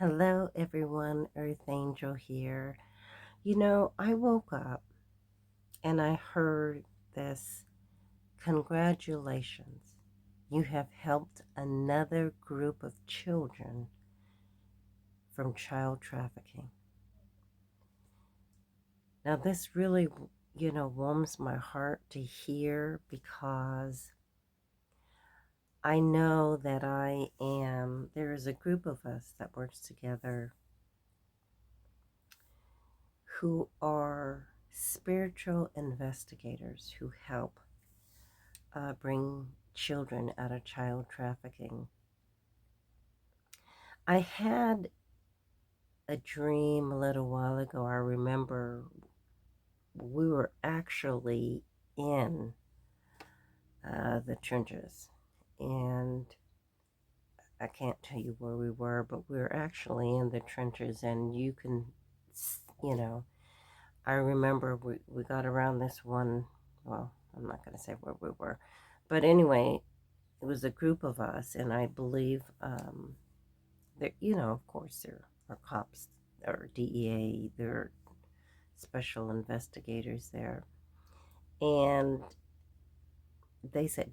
Hello, everyone. Earthangel here. I woke up and I heard this. Congratulations. You have helped another group of children from child trafficking. Now, this really, warms my heart to hear because I know that there is a group of us that works together who are spiritual investigators who help bring children out of child trafficking. I had a dream a little while ago. I remember we were actually in the trenches, and I can't tell you where we were, but we were actually in the trenches, and you can, you know, I remember we got around this one. Well, I'm not going to say where we were, but anyway, it was a group of us, and I believe there, of course, there are cops or DEA, there are special investigators there. And they said,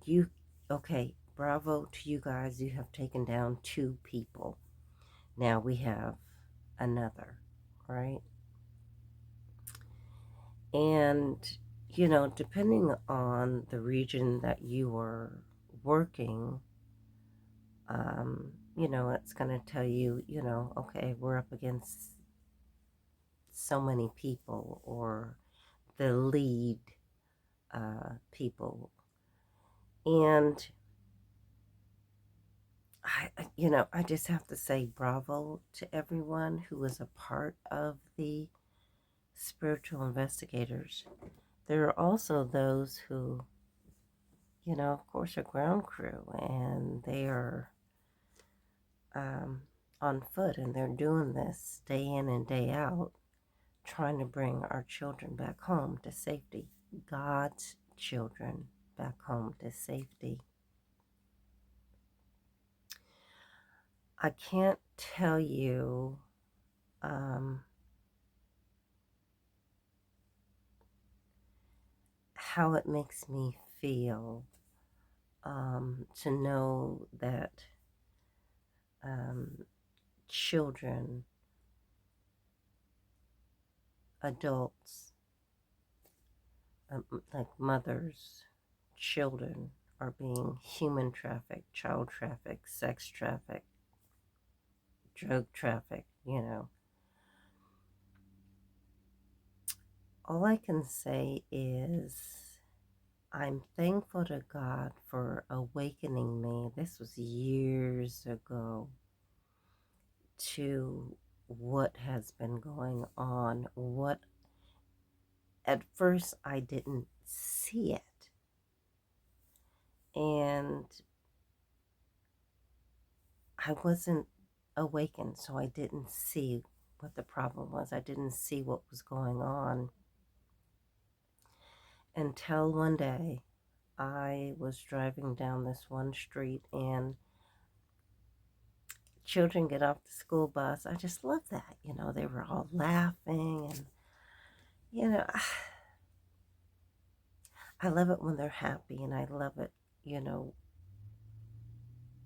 okay, bravo to you guys. You have taken down 2 people. Now we have another, right? And, depending on the region that you are working, it's going to tell you, okay, we're up against so many people or the lead people. And I just have to say bravo to everyone who was a part of the spiritual investigators. There are also those who, of course, are ground crew and they are um, on foot and they're doing this day in and day out, trying to bring our children back home to safety. God's children back home to safety. I can't tell you um, how it makes me feel to know that um, children, adults, like mothers, children, are being human trafficked, child trafficked, sex trafficked, drug trafficked. All I can say is I'm thankful to God for awakening me. This was years ago to what has been going on. What at first I didn't see it. And I wasn't awakened, so I didn't see what the problem was. I didn't see what was going on until one day I was driving down this one street and children get off the school bus. I just love that. They were all laughing and, you know, I love it when they're happy and I love it, you know,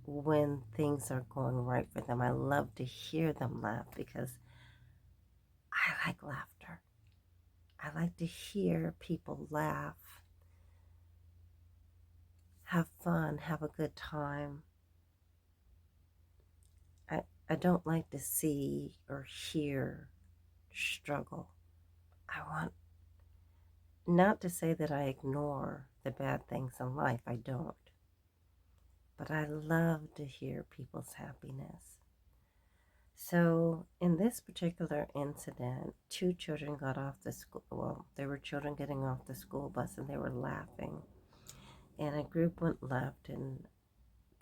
when things are going right for them. I love to hear them laugh because I like laughter. I like to hear people laugh, have fun, have a good time. I don't like to see or hear struggle. I want not to say that I ignore the bad things in life, I don't. But I love to hear people's happiness. So, in this particular incident, 2 children got off the school. Well, there were children getting off the school bus and they were laughing. And a group went left, and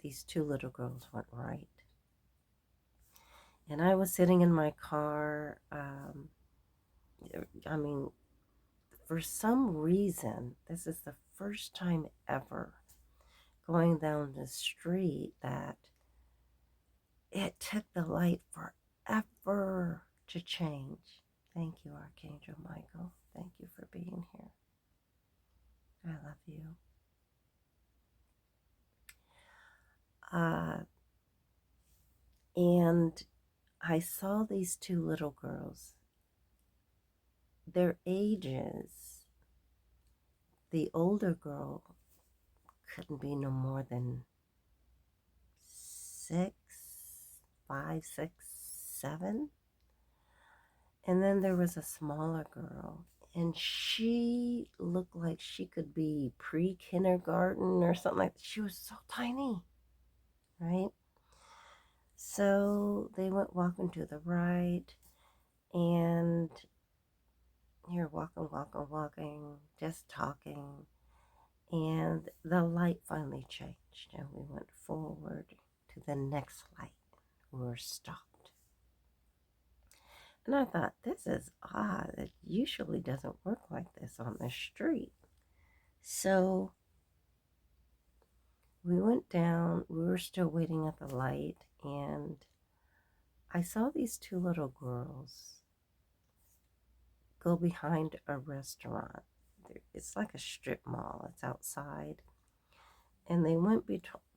these 2 little girls went right. And I was sitting in my car. I mean, for some reason, this is the first time ever going down the street that it took the light never to change. Thank you, Archangel Michael. Thank you for being here. I love you. And I saw these two little girls. Their ages, the older girl couldn't be no more than 6, 5, 6, 7. And then there was a smaller girl, and she looked like she could be pre-kindergarten or something like that. She was so tiny, right? So they went walking to the right, and you're walking, just talking. And the light finally changed, and we went forward to the next light. We were stopped. And I thought, this is odd. It usually doesn't work like this on the street. So we went down. We were still waiting at the light, and I saw these two little girls go behind a restaurant. It's like a strip mall. It's outside. And they went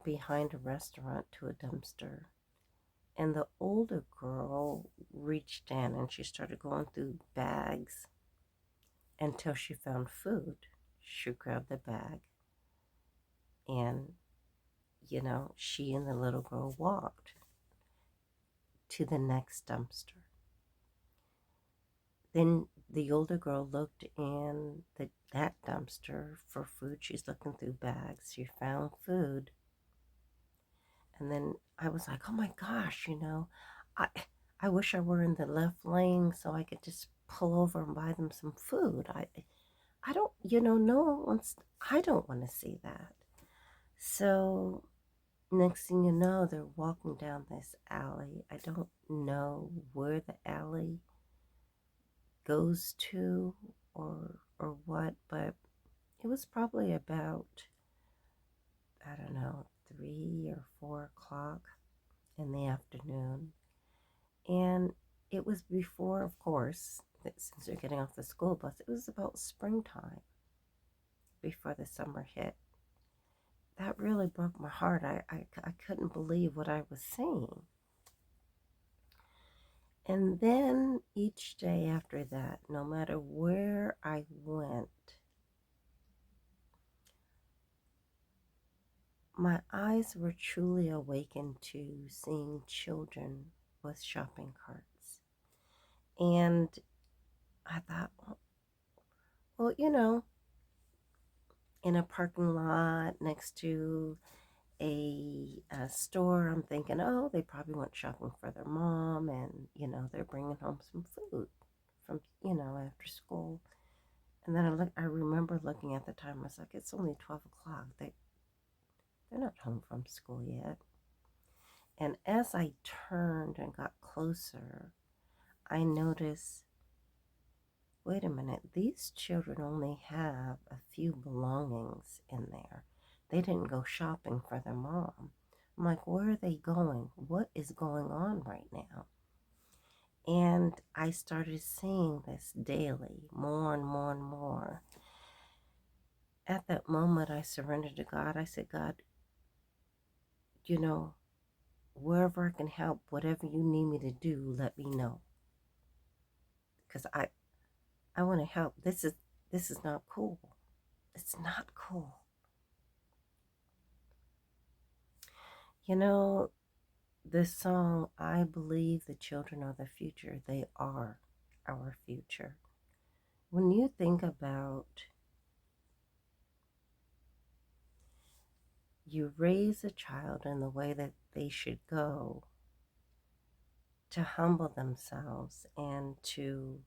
behind a restaurant to a dumpster. And the older girl reached in and she started going through bags until she found food. She grabbed the bag and, she and the little girl walked to the next dumpster. Then the older girl looked in that dumpster for food. She's looking through bags. She found food. And then I was like, oh my gosh, I, I wish I were in the left lane so I could just pull over and buy them some food. I don't, no one wants, I don't want to see that. So next thing you know, they're walking down this alley. I don't know where the alley goes to or what, but it was probably about, I don't know, 3 or 4 o'clock in the afternoon. And it was before, of course, since they're getting off the school bus, it was about springtime before the summer hit. That really broke my heart. I couldn't believe what I was seeing. And then each day after that, no matter where I went, my eyes were truly awakened to seeing children with shopping carts. And I thought, well, in a parking lot next to a store, I'm thinking, oh, they probably went shopping for their mom and, they're bringing home some food from, after school. And then I remember looking at the time, I was like, it's only 12 o'clock. They're not home from school yet. And as I turned and got closer, I noticed, wait a minute, these children only have a few belongings in there. They didn't go shopping for their mom. I'm like, where are they going? What is going on right now? And I started seeing this daily, more and more and more. At that moment, I surrendered to God. I said, God, wherever I can help, whatever you need me to do, let me know. Because I want to help. This is not cool. It's not cool. This song, I believe the children are the future. They are our future. When you think about, you raise a child in the way that they should go, to humble themselves and to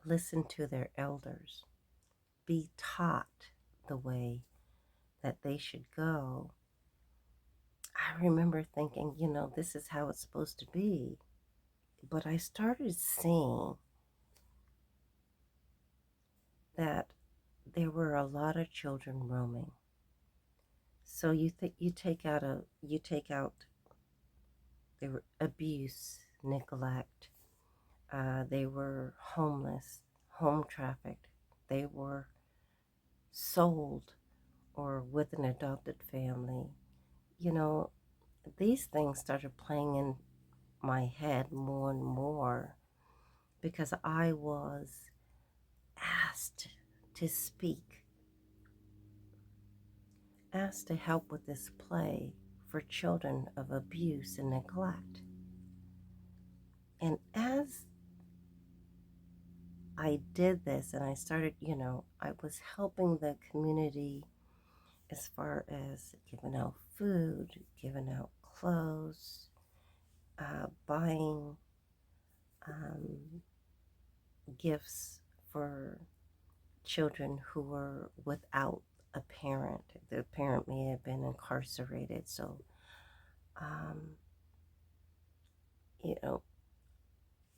listen to their elders, be taught the way that they should go. I remember thinking, this is how it's supposed to be. But I started seeing that there were a lot of children roaming. So you take out there were abuse, neglect. They were homeless, home trafficked. They were sold or with an adopted family. You know, these things started playing in my head more and more because I was asked to speak, asked to help with this play for children of abuse and neglect. And as I did this and I started, I was helping the community as far as giving out food, giving out clothes, buying um, gifts for children who were without a parent. The parent may have been incarcerated. So, um, you know,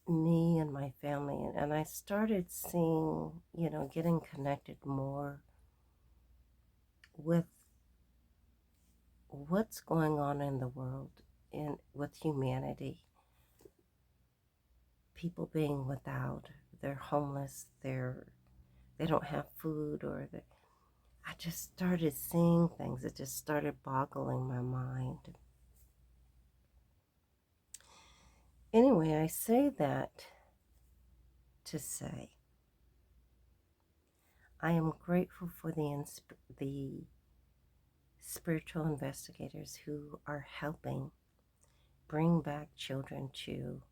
me and my family, and I started seeing, getting connected more with what's going on in the world and with humanity. People being without, they're homeless, they don't have food, I just started seeing things. It just started boggling my mind. Anyway, I say that to say I am grateful for the spiritual investigators who are helping bring back children to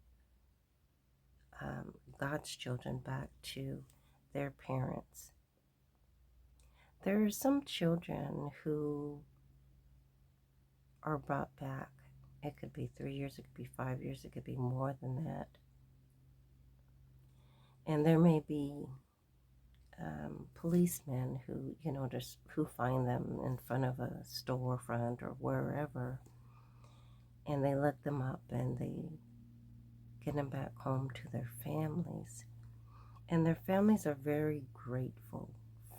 God's children back to their parents. There are some children who are brought back. It could be 3 years, it could be 5 years, it could be more than that. And there may be policemen who, just who find them in front of a storefront or wherever, and they let them up and they get them back home to their families. And their families are very grateful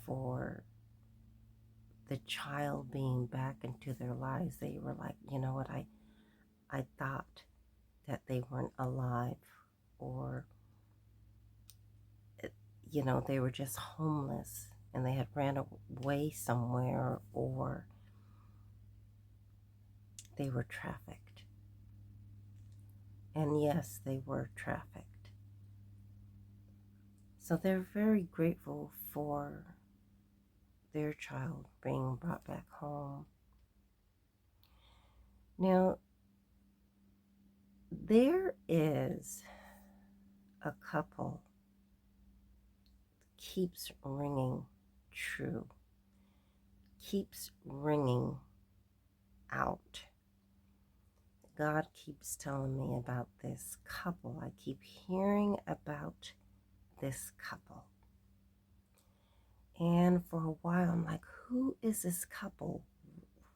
for the child being back into their lives. They were like, you know what, I thought that they weren't alive, or they were just homeless and they had ran away somewhere, or they were trafficked. And yes, they were trafficked. So they're very grateful for their child being brought back home. Now, there is a couple keeps ringing true, keeps ringing out. God keeps telling me about this couple. I keep hearing about this couple. And for a while, I'm like, who is this couple?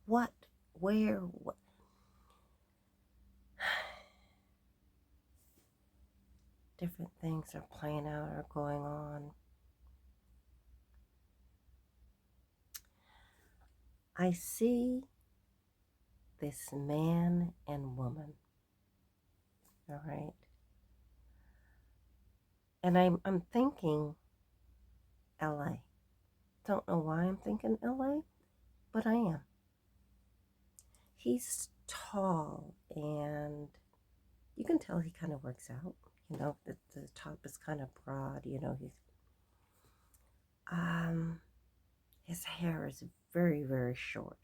What? Where? What? Different things are playing out or going on. I see this man and woman, all right? And I'm thinking LA. Don't know why I'm thinking LA, but I am. He's tall and you can tell he kind of works out. The top is kind of broad, his hair is very, very short.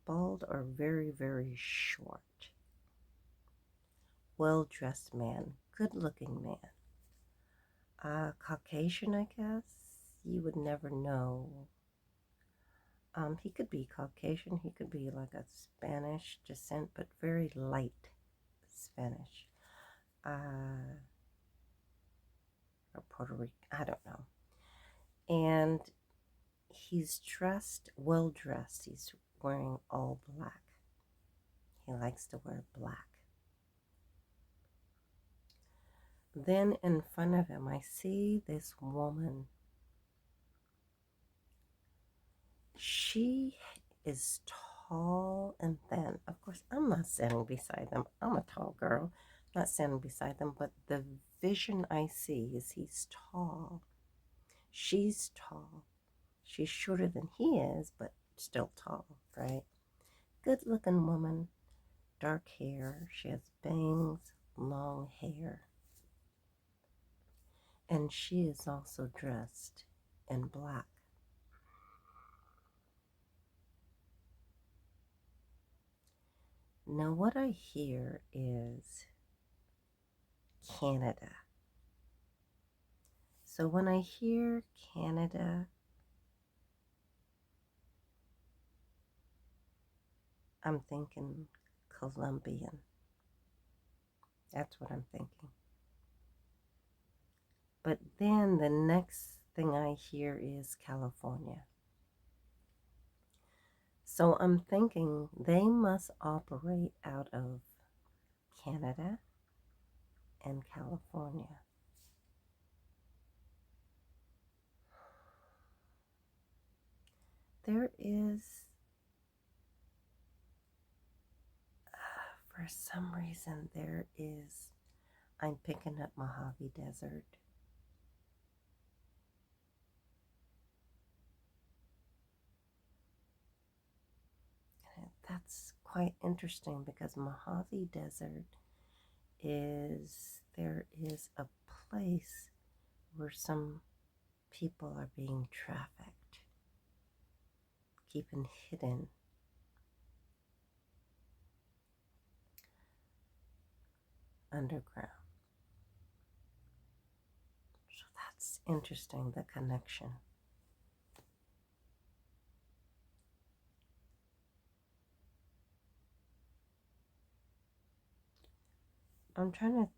Bald or very, very short. Well-dressed man, good-looking man. Caucasian, I guess. You would never know. He could be Caucasian. He could be like a Spanish descent, but very light Spanish. Or Puerto Rican. I don't know. And he's well dressed. He's wearing all black. He likes to wear black. Then in front of him, I see this woman. She is tall and thin. Of course, I'm not standing beside them. I'm a tall girl, not standing beside them, but the vision I see is he's tall. She's tall. She's shorter than he is, but still tall, right? Good looking woman, dark hair. She has bangs, long hair. And she is also dressed in black. Now, what I hear is Canada. So when I hear Canada, I'm thinking Colombian. That's what I'm thinking. But then the next thing I hear is California. So I'm thinking they must operate out of Canada and California. There is, for some reason, I'm picking up Mojave Desert. And that's quite interesting because Mojave Desert there is a place where some people are being trafficked, keeping hidden underground. So that's interesting, the connection. I'm trying to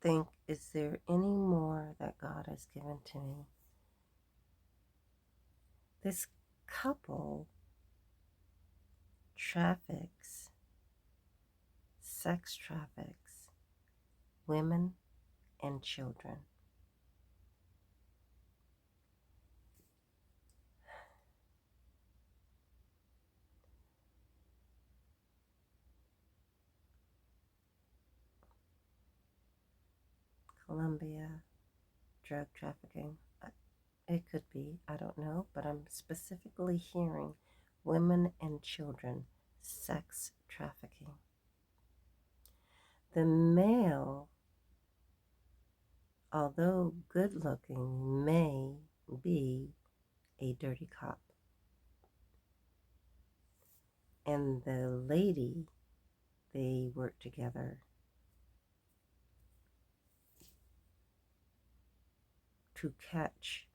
think, is there any more that God has given to me? This couple sex traffics women and children. Colombia, drug trafficking. It could be, I don't know, but I'm specifically hearing women and children sex trafficking. The male, although good looking, may be a dirty cop. And the lady, they work together to catch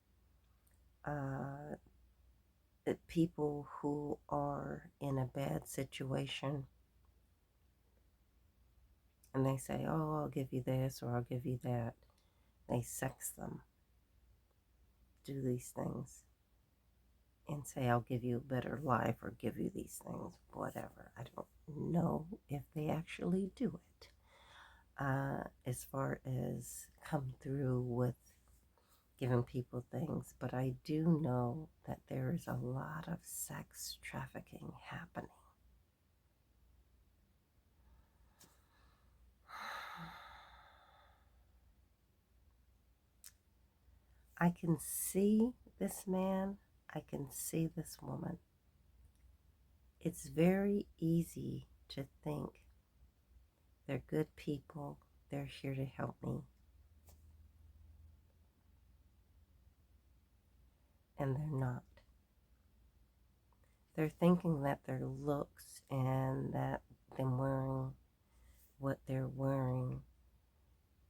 people who are in a bad situation. And they say, oh, I'll give you this or I'll give you that. They sex them, do these things, and say, I'll give you a better life or give you these things, whatever. I don't know if they actually do it. As far as come through with giving people things, but I do know that there is a lot of sex trafficking happening. I can see this man, I can see this woman. It's very easy to think they're good people, they're here to help me. And they're not. They're thinking that their looks and that them wearing what they're wearing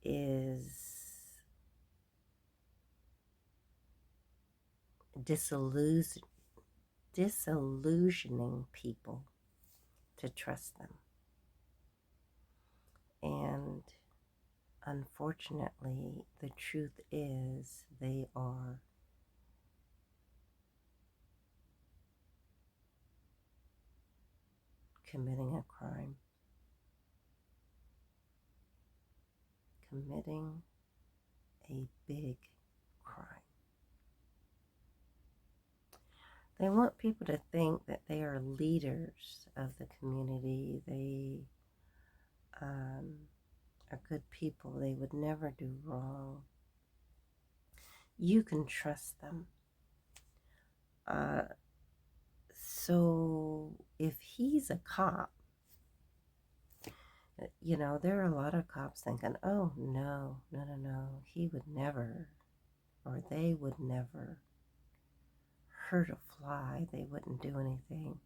is disillusioning people to trust them. And unfortunately, the truth is they are committing a crime. Committing a big crime. They want people to think that they are leaders of the community. They are good people. They would never do wrong. You can trust them. Uh, so if he's a cop, you know, there are a lot of cops thinking, oh, no, no, no, no, he would never, or they would never hurt a fly. They wouldn't do anything.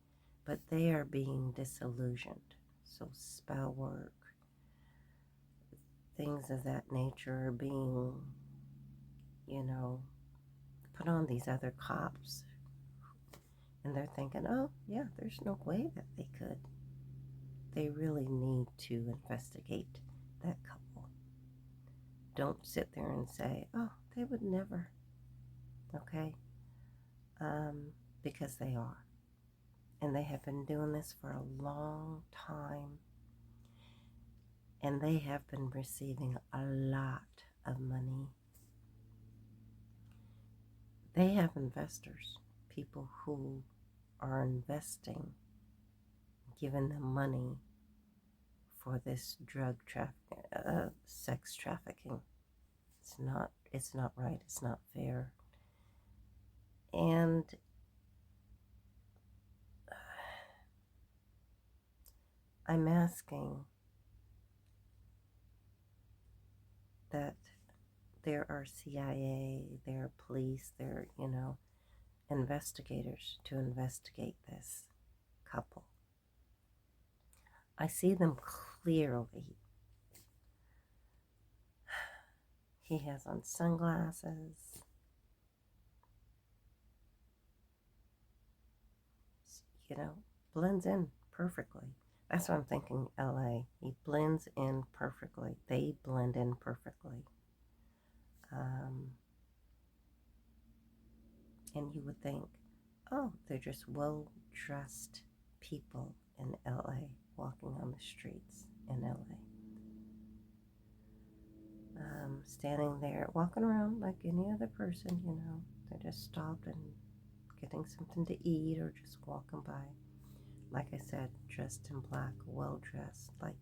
But they are being disillusioned. So spell work, things of that nature are being, you know, put on these other cops. And they're thinking, oh, yeah, there's no way that they could. They really need to investigate that couple. Don't sit there and say, oh, they would never. Okay? Because they are. And they have been doing this for a long time. And they have been receiving a lot of money. They have investors, people who are investing, giving them money for this sex trafficking. It's not right. It's not fair. And I'm asking that there are CIA, there are police, there are, investigators to investigate this couple. I see them clearly. He has on sunglasses. Blends in perfectly. That's what I'm thinking, LA. He blends in perfectly. They blend in perfectly. And you would think, oh, they're just well-dressed people in LA walking on the streets in LA. Standing there, walking around like any other person, They're just stopped and getting something to eat or just walking by. Like I said, dressed in black, well-dressed, like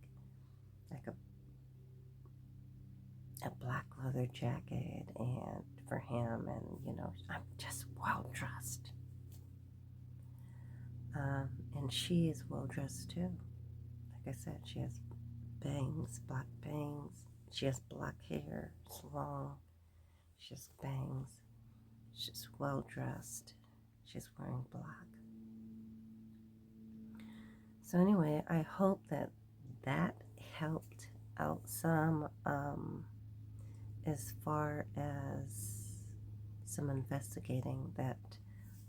a black leather jacket, and for him, and I'm just well-dressed. And she is well-dressed too. Like I said, she has bangs, black bangs. She has black hair. It's long. She has bangs. She's well-dressed. She's wearing black. So anyway, I hope that helped out some as far as some investigating that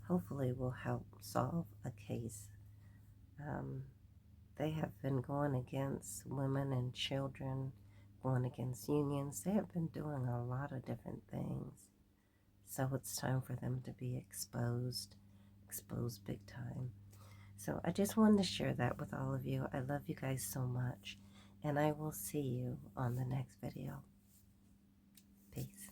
hopefully will help solve a case. They have been going against women and children, going against unions. They have been doing a lot of different things. So it's time for them to be exposed big time. So I just wanted to share that with all of you. I love you guys so much, and I will see you on the next video. Peace.